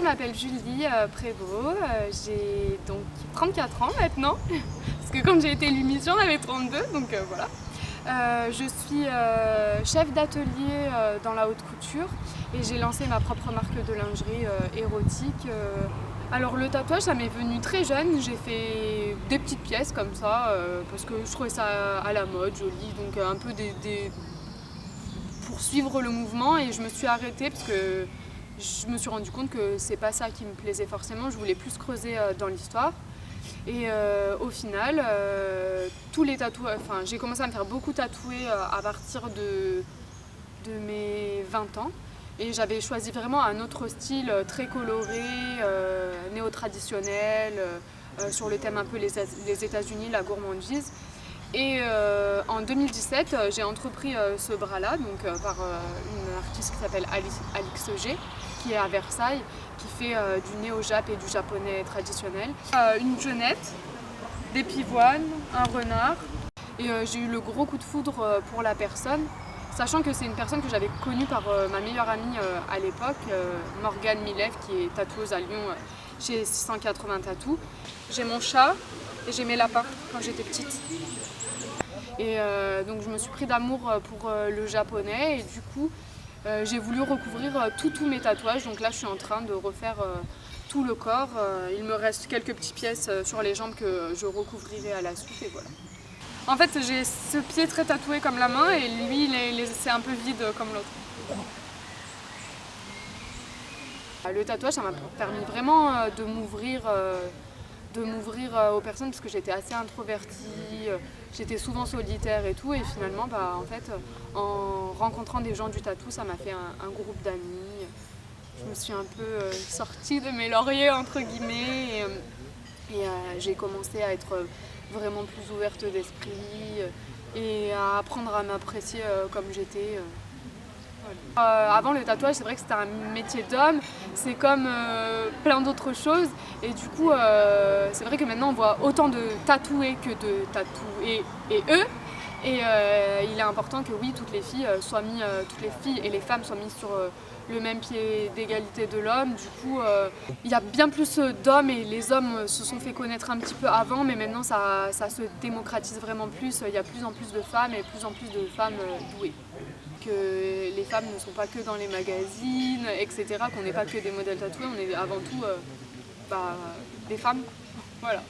m'appelle Julie Prévost, j'ai donc 34 ans maintenant, parce que quand j'ai été élue Miss, j'en avais 32, donc voilà. Je suis chef d'atelier dans la haute couture et j'ai lancé ma propre marque de lingerie érotique. Alors le tatouage, ça m'est venu très jeune, j'ai fait des petites pièces comme ça, parce que je trouvais ça à la mode, joli, donc un peu pour suivre le mouvement, et je me suis arrêtée parce que je me suis rendu compte que c'est pas ça qui me plaisait forcément, je voulais plus creuser dans l'histoire. Et au final, tous les tatouages, enfin, j'ai commencé à me faire beaucoup tatouer à partir de mes 20 ans. Et j'avais choisi vraiment un autre style très coloré, néo-traditionnel, sur le thème un peu les États-Unis, la gourmandise. Et en 2017, j'ai entrepris ce bras-là, donc par une artiste qui s'appelle Alix G, qui est à Versailles, qui fait du néo-jap et du japonais traditionnel. Une jeunette, des pivoines, un renard. Et j'ai eu le gros coup de foudre pour la personne, sachant que c'est une personne que j'avais connue par ma meilleure amie à l'époque, Morgane Milev, qui est tatoueuse à Lyon chez 680 Tatous. J'ai mon chat et j'ai mes lapins quand j'étais petite. Et donc je me suis pris d'amour pour le japonais, et du coup j'ai voulu recouvrir tous mes tatouages. Donc là je suis en train de refaire tout le corps. Il me reste quelques petites pièces sur les jambes que je recouvrirai à la suite, et voilà. En fait, j'ai ce pied très tatoué comme la main, et lui c'est un peu vide comme l'autre. Le tatouage, ça m'a permis vraiment de m'ouvrir aux personnes, parce que j'étais assez introvertie, j'étais souvent solitaire et tout, et finalement en fait, en rencontrant des gens du tatou, ça m'a fait un groupe d'amis. Je me suis un peu sortie de mes lauriers entre guillemets, et j'ai commencé à être vraiment plus ouverte d'esprit et à apprendre à m'apprécier comme j'étais. Avant, le tatouage, c'est vrai que c'était un métier d'homme, c'est comme plein d'autres choses, et du coup c'est vrai que maintenant on voit autant de tatoués que de tatoués et eux, et il est important que oui, toutes les filles et les femmes soient mises sur le même pied d'égalité de l'homme. Du coup il y a bien plus d'hommes, et les hommes se sont fait connaître un petit peu avant, mais maintenant ça se démocratise vraiment plus, il y a plus en plus de femmes et plus en plus de femmes douées. Que les femmes ne sont pas que dans les magazines, etc., qu'on n'est pas que des modèles tatoués, on est avant tout des femmes. Voilà.